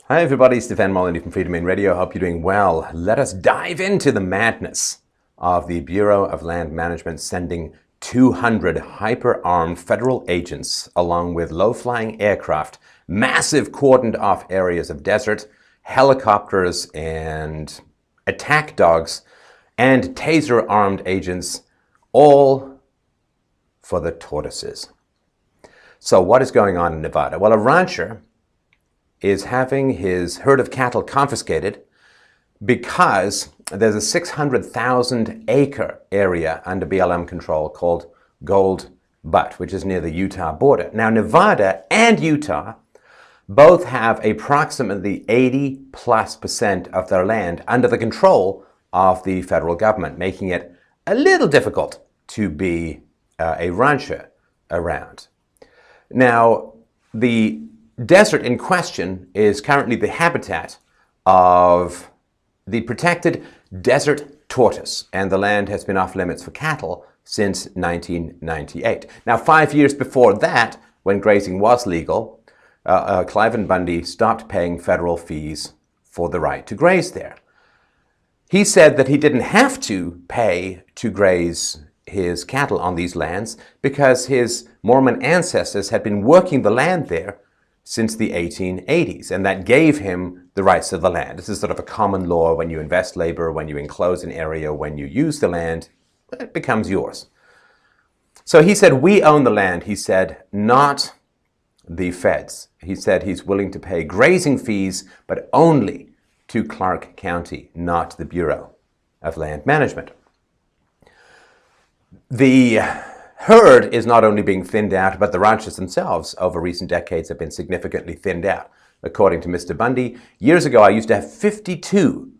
Hi everybody, Stefan Molyneux from Freedom in Radio. Hope you're doing well. Let us dive into the madness of the Bureau of Land Management sending 200 hyper-armed federal agents along with low-flying aircraft, massive cordoned-off areas of desert, helicopters and attack dogs, and taser-armed agents, all for the tortoises. So what is going on in Nevada? Well, a rancher is having his herd of cattle confiscated because there's a 600,000 acre area under BLM control called Gold Butte, which is near the Utah border. Now, Nevada and Utah both have approximately 80+% of their land under the control of the federal government, making it a little difficult to be a rancher around. Now, the desert in question is currently the habitat of the protected desert tortoise, and the land has been off limits for cattle since 1998. Now, 5 years before that, when grazing was legal, Cliven Bundy stopped paying federal fees for the right to graze there. He said that he didn't have to pay to graze his cattle on these lands because his Mormon ancestors had been working the land there since the 1880s, and that gave him the rights to the land. This is sort of a common law. When you invest labor, when you enclose an area, when you use the land, it becomes yours. So he said, we own the land, he said, not the feds. He said he's willing to pay grazing fees, but only to Clark County, not the Bureau of Land Management. The herd is not only being thinned out, but the ranchers themselves over recent decades have been significantly thinned out. According to Mr. Bundy, years ago I used to have 52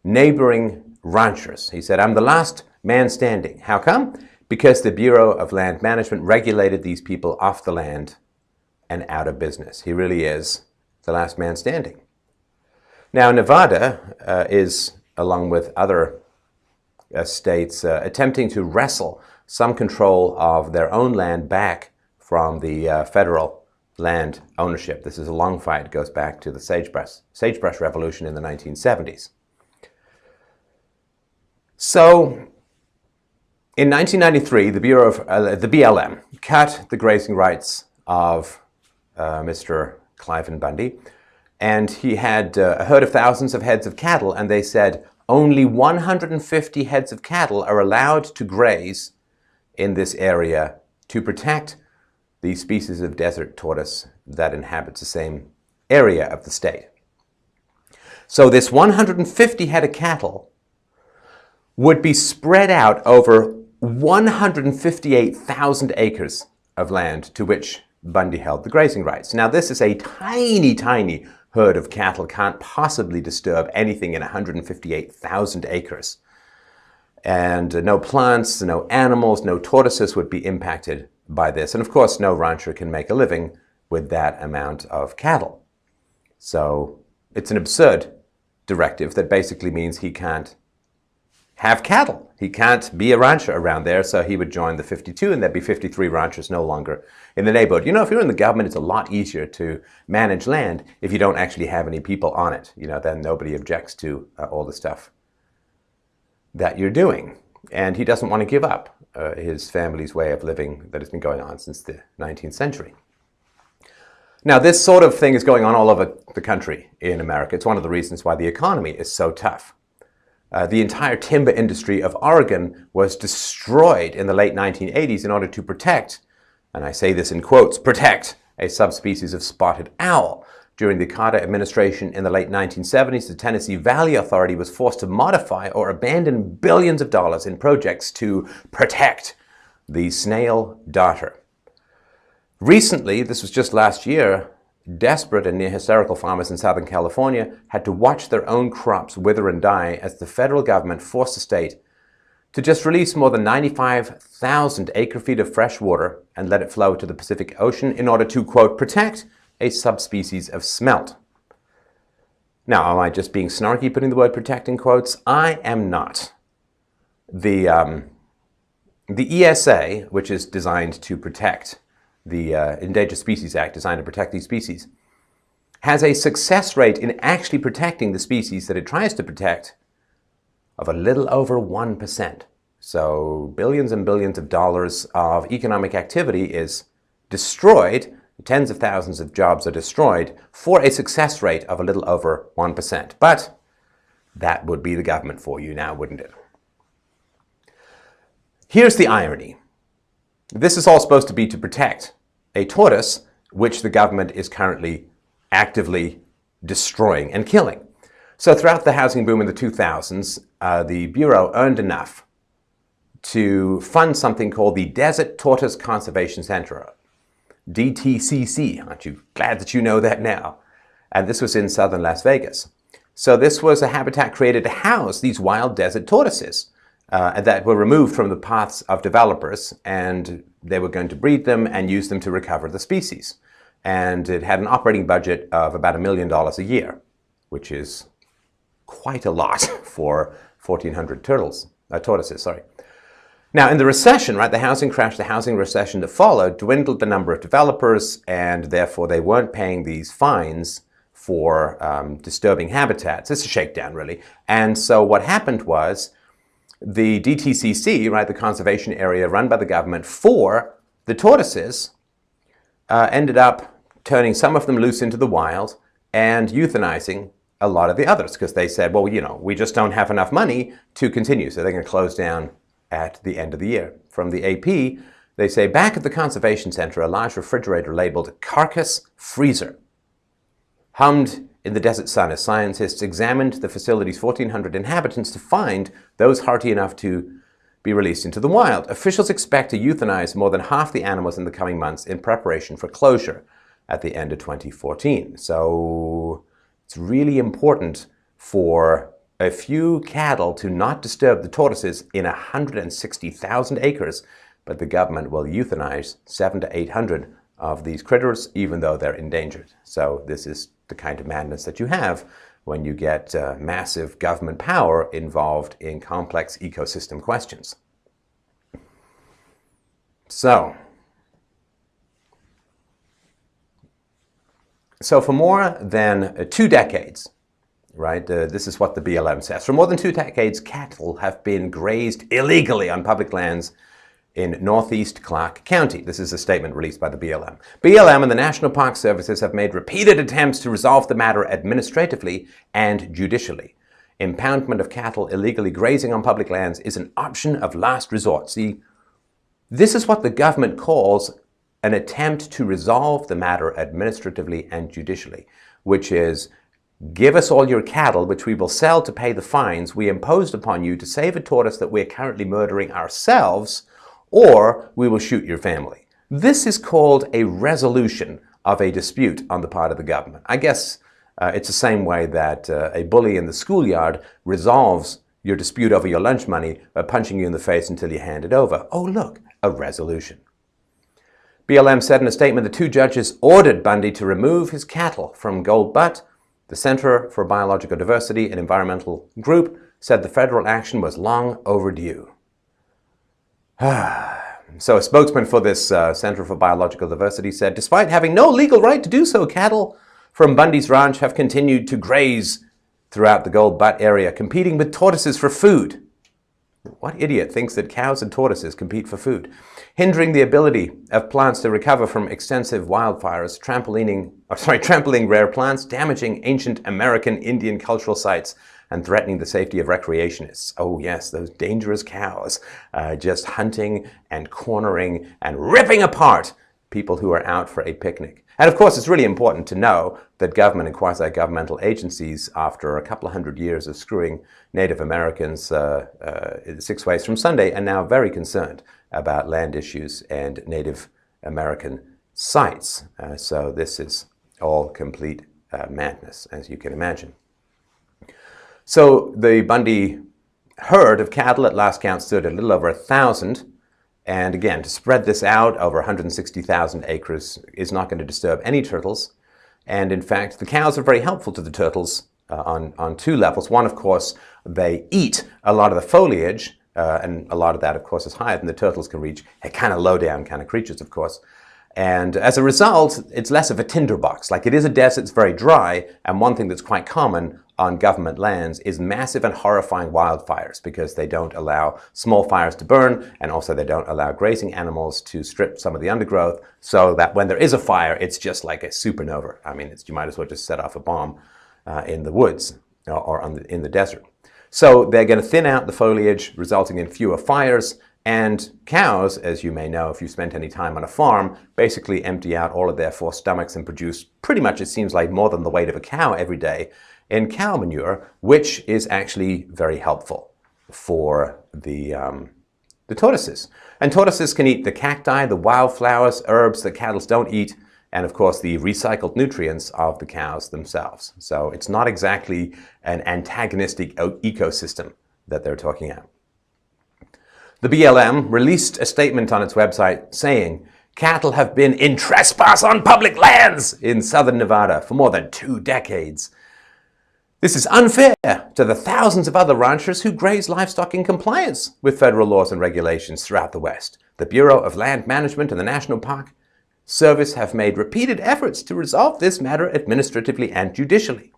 neighboring ranchers. He said, I'm the last man standing. How come? Because the Bureau of Land Management regulated these people off the land and out of business. He really is the last man standing. Now, Nevada is, along with other states, attempting to wrestle some control of their own land back from the federal land ownership. This is a long fight. It goes back to the sagebrush revolution in the 1970s. So, in 1993, the BLM cut the grazing rights of Mr. Cliven Bundy, and he had a herd of thousands of heads of cattle, and they said only 150 heads of cattle are allowed to graze in this area to protect the species of desert tortoise that inhabits the same area of the state. So this 150 head of cattle would be spread out over 158,000 acres of land to which Bundy held the grazing rights. Now, this is a tiny, tiny herd of cattle, can't possibly disturb anything in 158,000 acres. And no plants, no animals, no tortoises would be impacted by this. And of course, no rancher can make a living with that amount of cattle. So it's an absurd directive that basically means he can't have cattle. He can't be a rancher around there, so he would join the 52 and there'd be 53 ranchers no longer in the neighborhood. You know, if you're in the government, it's a lot easier to manage land if you don't actually have any people on it. You know, then nobody objects to all the stuff that you're doing. And he doesn't want to give up his family's way of living that has been going on since the 19th century. Now, this sort of thing is going on all over the country in America. It's one of the reasons why the economy is so tough. The entire timber industry of Oregon was destroyed in the late 1980s in order to protect, and I say this in quotes, protect a subspecies of spotted owl. During the Carter administration in the late 1970s, the Tennessee Valley Authority was forced to modify or abandon billions of dollars in projects to protect the snail darter. Recently, this was just last year, desperate and near hysterical farmers in Southern California had to watch their own crops wither and die as the federal government forced the state to just release more than 95,000 acre-feet of fresh water and let it flow to the Pacific Ocean in order to, quote, protect a subspecies of smelt. Now, am I just being snarky putting the word protect in quotes? I am not. The ESA, which is designed to protect the Endangered Species Act, designed to protect these species, has a success rate in actually protecting the species that it tries to protect of a little over 1%. So billions and billions of dollars of economic activity is destroyed, tens of thousands of jobs are destroyed for a success rate of a little over 1%. But that would be the government for you now, wouldn't it? Here's the irony. This is all supposed to be to protect a tortoise, which the government is currently actively destroying and killing. So throughout the housing boom in the 2000s, the Bureau earned enough to fund something called the Desert Tortoise Conservation Center, DTCC. Aren't you glad that you know that now? And this was in southern Las Vegas. So this was a habitat created to house these wild desert tortoises that were removed from the paths of developers, and they were going to breed them and use them to recover the species. And it had an operating budget of about $1 million a year, which is quite a lot for 1,400 tortoises. Now, in the recession, right, the housing crash, the housing recession that followed dwindled the number of developers, and therefore they weren't paying these fines for disturbing habitats. It's a shakedown, really. And so what happened was the DTCC, right, the conservation area run by the government for the tortoises, ended up turning some of them loose into the wild and euthanizing a lot of the others, because they said, well, you know, we just don't have enough money to continue, so they're going to close down at the end of the year. From the AP, they say, back at the conservation center, a large refrigerator labeled Carcass Freezer hummed in the desert sun as scientists examined the facility's 1,400 inhabitants to find those hearty enough to be released into the wild. Officials expect to euthanize more than half the animals in the coming months in preparation for closure at the end of 2014. So it's really important for a few cattle to not disturb the tortoises in 160,000 acres, but the government will euthanize 700 to 800 of these critters, even though they're endangered. So this is the kind of madness that you have when you get massive government power involved in complex ecosystem questions. So for more than 2 decades, right, this is what the BLM says. For more than 2 decades, cattle have been grazed illegally on public lands in northeast Clark County. This is a statement released by the BLM. BLM and the National Park Services have made repeated attempts to resolve the matter administratively and judicially. Impoundment of cattle illegally grazing on public lands is an option of last resort. See, this is what the government calls an attempt to resolve the matter administratively and judicially, which is, give us all your cattle, which we will sell to pay the fines we imposed upon you to save a tortoise that we're currently murdering ourselves, or we will shoot your family. This is called a resolution of a dispute on the part of the government. I guess it's the same way that a bully in the schoolyard resolves your dispute over your lunch money by punching you in the face until you hand it over. Oh, look, a resolution. BLM said in a statement the 2 judges ordered Bundy to remove his cattle from Gold Butte. The Center for Biological Diversity, an environmental group, said the federal action was long overdue. So a spokesman for this Center for Biological Diversity said, despite having no legal right to do so, cattle from Bundy's ranch have continued to graze throughout the Gold Butte area, competing with tortoises for food. What idiot thinks that cows and tortoises compete for food? Hindering the ability of plants to recover from extensive wildfires, trampling rare plants, damaging ancient American Indian cultural sites, and threatening the safety of recreationists. Oh yes, those dangerous cows, just hunting and cornering and ripping apart people who are out for a picnic. And of course, it's really important to know that government and quasi-governmental agencies, after a couple of 100 years of screwing Native Americans 6 ways from Sunday, are now very concerned about land issues and Native American sites. So this is all complete madness, as you can imagine. So the Bundy herd of cattle at last count stood at a little over 1,000. And again, to spread this out over 160,000 acres is not going to disturb any turtles. And in fact, the cows are very helpful to the turtles on 2 levels. One, of course, they eat a lot of the foliage, and a lot of that, of course, is higher than the turtles can reach. They're kind of low-down kind of creatures, of course. And as a result, it's less of a tinderbox. Like, it is a desert, it's very dry, and one thing that's quite common on government lands is massive and horrifying wildfires, because they don't allow small fires to burn, and also they don't allow grazing animals to strip some of the undergrowth, so that when there is a fire, it's just like a supernova. I mean, you might as well just set off a bomb in the woods or in the desert. So they're going to thin out the foliage, resulting in fewer fires. And cows, as you may know if you've spent any time on a farm, basically empty out all of their 4 stomachs and produce pretty much, it seems like, more than the weight of a cow every day in cow manure, which is actually very helpful for the tortoises. And tortoises can eat the cacti, the wildflowers, herbs that cattle don't eat, and of course the recycled nutrients of the cows themselves. So it's not exactly an antagonistic ecosystem that they're talking about. The BLM released a statement on its website saying, cattle have been in trespass on public lands in southern Nevada for more than 2 decades. This is unfair to the thousands of other ranchers who graze livestock in compliance with federal laws and regulations throughout the West. The Bureau of Land Management and the National Park Service have made repeated efforts to resolve this matter administratively and judicially.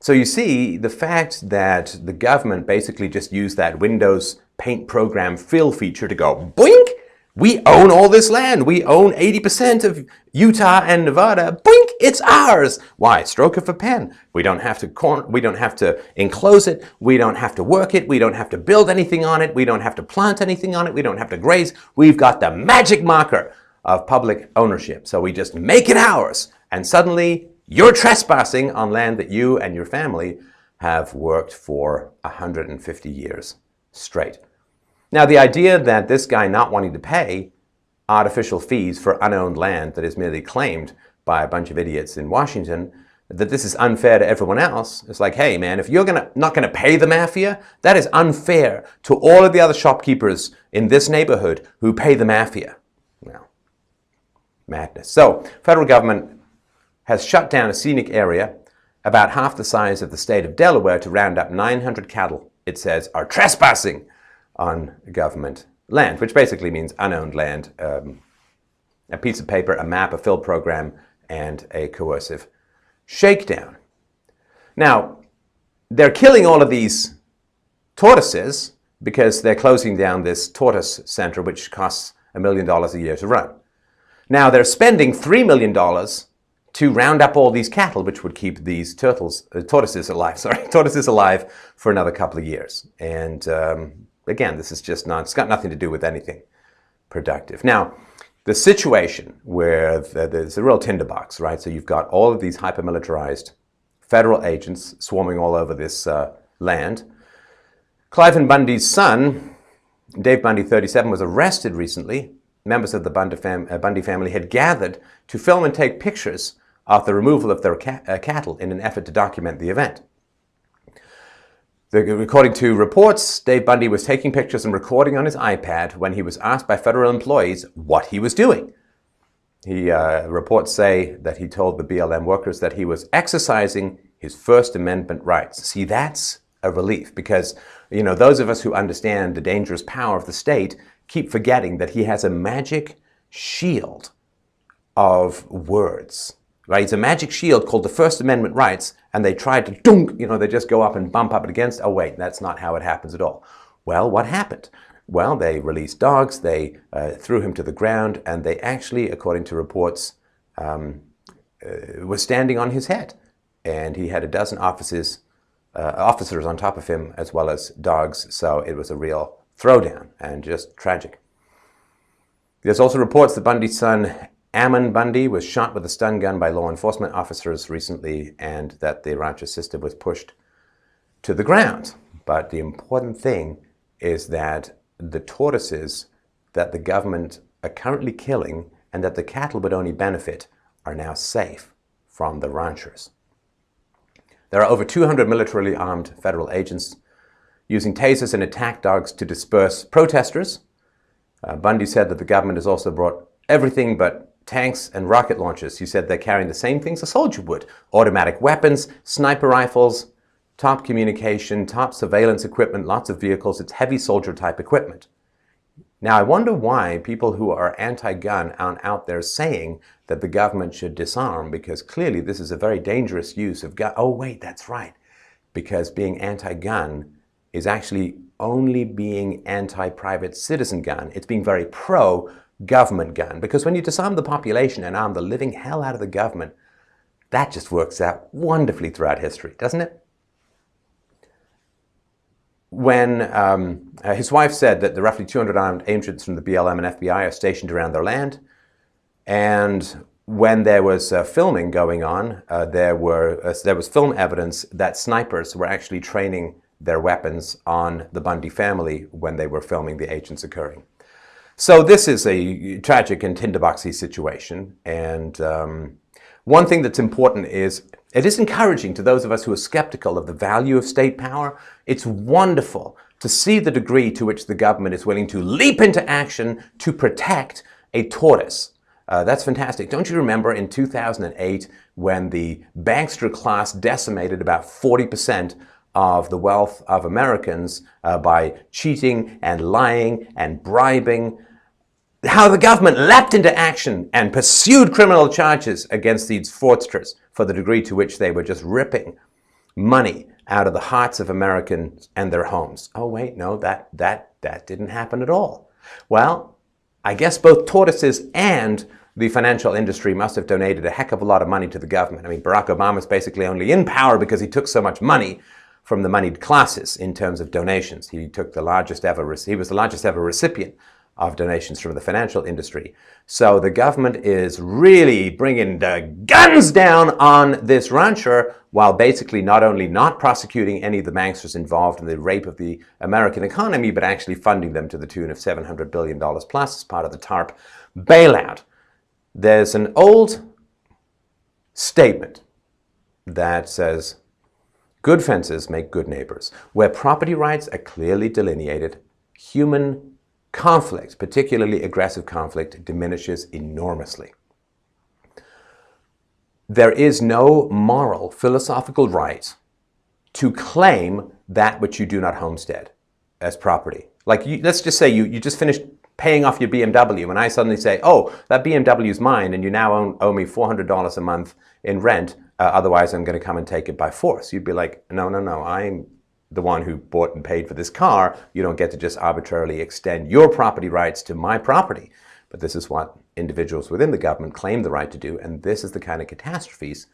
So you see, the fact that the government basically just used that Windows Paint program fill feature to go, boink, we own all this land. We own 80% of Utah and Nevada. Boink, it's ours. Why? Stroke of a pen. We don't have to enclose it. We don't have to work it. We don't have to build anything on it. We don't have to plant anything on it. We don't have to graze. We've got the magic marker of public ownership. So we just make it ours. And suddenly you're trespassing on land that you and your family have worked for 150 years straight. Now, the idea that this guy not wanting to pay artificial fees for unowned land that is merely claimed by a bunch of idiots in Washington, that this is unfair to everyone else, it's like, hey man, if you're not going to pay the mafia, that is unfair to all of the other shopkeepers in this neighborhood who pay the mafia. Well, madness. So, federal government has shut down a scenic area about half the size of the state of Delaware to round up 900 cattle, it says, are trespassing on government land, which basically means unowned land, a piece of paper, a map, a fill program, and a coercive shakedown. Now, they're killing all of these tortoises because they're closing down this tortoise center, which costs $1 million a year to run. Now, they're spending $3 million to round up all these cattle, which would keep these tortoises alive for another couple of years. And again, this is just it's got nothing to do with anything productive. Now, the situation where there's a real tinderbox, right? So you've got all of these hyper-militarized federal agents swarming all over this land. Cliven Bundy's son, Dave Bundy, 37, was arrested recently. Members of the Bundy family had gathered to film and take pictures of the removal of their cattle in an effort to document the event. According to reports, Dave Bundy was taking pictures and recording on his iPad when he was asked by federal employees what he was doing. Reports say that he told the BLM workers that he was exercising his First Amendment rights. See, that's a relief because, you know, those of us who understand the dangerous power of the state keep forgetting that he has a magic shield of words. Right? It's a magic shield called the First Amendment rights, and they try to dunk, they just go up and bump up against. Oh wait, that's not how it happens at all. Well, what happened? Well, they released dogs, they threw him to the ground, and they actually, according to reports, was standing on his head. And he had a dozen officers on top of him, as well as dogs, so it was a real throwdown and just tragic. There's also reports that Bundy's son, Ammon Bundy, was shot with a stun gun by law enforcement officers recently, and that the rancher's sister was pushed to the ground. But the important thing is that the tortoises that the government are currently killing and that the cattle would only benefit are now safe from the ranchers. There are over 200 militarily armed federal agents using tasers and attack dogs to disperse protesters. Bundy said that the government has also brought everything but tanks and rocket launchers. He said they're carrying the same things a soldier would: automatic weapons, sniper rifles, top communication, top surveillance equipment, lots of vehicles. It's heavy soldier type equipment. Now, I wonder why people who are anti-gun aren't out there saying that the government should disarm, because clearly this is a very dangerous use of gun. Oh, wait, that's right. Because being anti-gun is actually only being anti-private citizen gun. It's being very pro-government gun. Because when you disarm the population and arm the living hell out of the government, that just works out wonderfully throughout history, doesn't it? When his wife said that the roughly 200 armed agents from the BLM and FBI are stationed around their land, and when there was filming going on, there was film evidence that snipers were actually training their weapons on the Bundy family when they were filming the agents occurring. So this is a tragic and tinderboxy situation, and one thing that's important is it is encouraging to those of us who are skeptical of the value of state power. It's wonderful to see the degree to which the government is willing to leap into action to protect a tortoise. That's fantastic. Don't you remember in 2008 when the bankster class decimated about 40% of the wealth of Americans by cheating and lying and bribing? How the government leapt into action and pursued criminal charges against these fraudsters for the degree to which they were just ripping money out of the hearts of Americans and their homes. Oh wait, no, that didn't happen at all. Well, I guess both tortoises and the financial industry must have donated a heck of a lot of money to the government. I mean, Barack Obama's basically only in power because he took so much money from the moneyed classes in terms of donations. He was the largest ever recipient of donations from the financial industry. So the government is really bringing the guns down on this rancher while basically not only not prosecuting any of the banksters involved in the rape of the American economy, but actually funding them to the tune of $700 billion plus as part of the TARP bailout. There's an old statement that says, good fences make good neighbors. Where property rights are clearly delineated, human conflict, particularly aggressive conflict, diminishes enormously. There is no moral, philosophical right to claim that which you do not homestead as property. Like, let's just say you just finished paying off your BMW, and I suddenly say, oh, that BMW is mine, and you now owe me $400 a month in rent, otherwise I'm going to come and take it by force. You'd be like, no, I'm the one who bought and paid for this car. You don't get to just arbitrarily extend your property rights to my property. But this is what individuals within the government claim the right to do, and this is the kind of catastrophes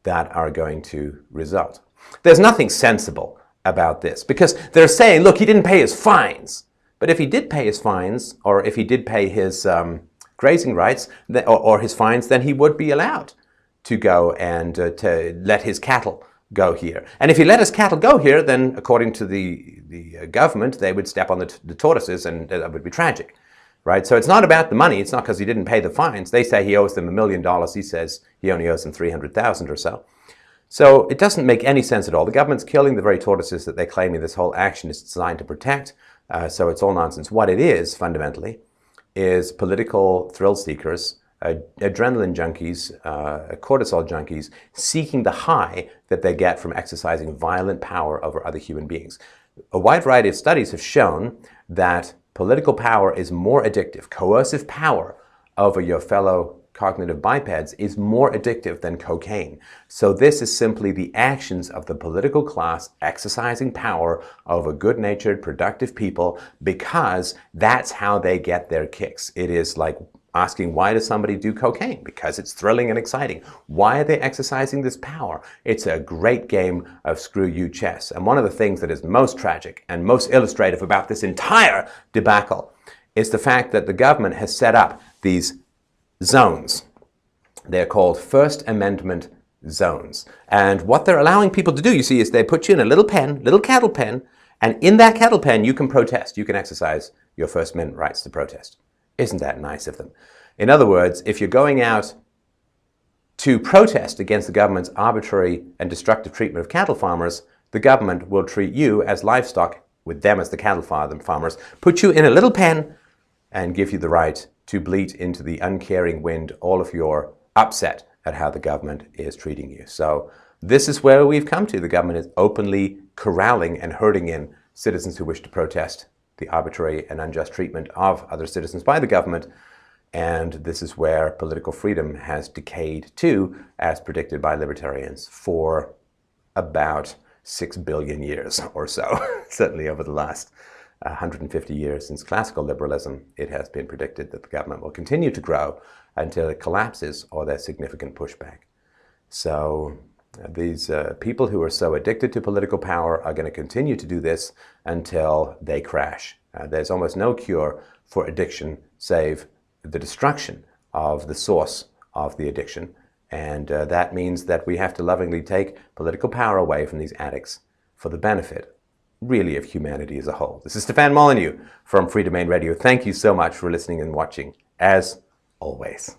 that are going to result. There's nothing sensible about this, because they're saying, look, he didn't pay his fines. But if he did pay his fines, or if he did pay his grazing rights or his fines, then he would be allowed to go and to let his cattle go here. And if he let his cattle go here, then according to the government, they would step on the tortoises, and that would be tragic, right? So it's not about the money. It's not because he didn't pay the fines. They say he owes them $1 million. He says he only owes them 300,000 or so. So it doesn't make any sense at all. The government's killing the very tortoises that they're claiming this whole action is designed to protect. So it's all nonsense. What it is, fundamentally, is political thrill seekers, adrenaline junkies, cortisol junkies, seeking the high that they get from exercising violent power over other human beings. A wide variety of studies have shown that political power is more addictive. Coercive power over your fellow cognitive bipeds is more addictive than cocaine. So this is simply the actions of the political class exercising power over good-natured, productive people, because that's how they get their kicks. It is like asking, why does somebody do cocaine? Because it's thrilling and exciting. Why are they exercising this power? It's a great game of screw you chess. And one of the things that is most tragic and most illustrative about this entire debacle is the fact that the government has set up these zones. They're called First Amendment zones. And what they're allowing people to do, you see, is they put you in a little pen, little cattle pen, and in that cattle pen you can protest. You can exercise your First Amendment rights to protest. Isn't that nice of them? In other words, if you're going out to protest against the government's arbitrary and destructive treatment of cattle farmers, the government will treat you as livestock, with them as the cattle farmers, put you in a little pen, and give you the right to bleat into the uncaring wind all of your upset at how the government is treating you. So this is where we've come to. The government is openly corralling and herding in citizens who wish to protest the arbitrary and unjust treatment of other citizens by the government. And this is where political freedom has decayed to, as predicted by libertarians, for about 6 billion years or so. Certainly over the last 150 years since classical liberalism, it has been predicted that the government will continue to grow until it collapses or there's significant pushback. So these people who are so addicted to political power are going to continue to do this until they crash. There's almost no cure for addiction save the destruction of the source of the addiction. And that means that we have to lovingly take political power away from these addicts for the benefit, really, of humanity as a whole. This is Stefan Molyneux from Free Domain Radio. Thank you so much for listening and watching, as always.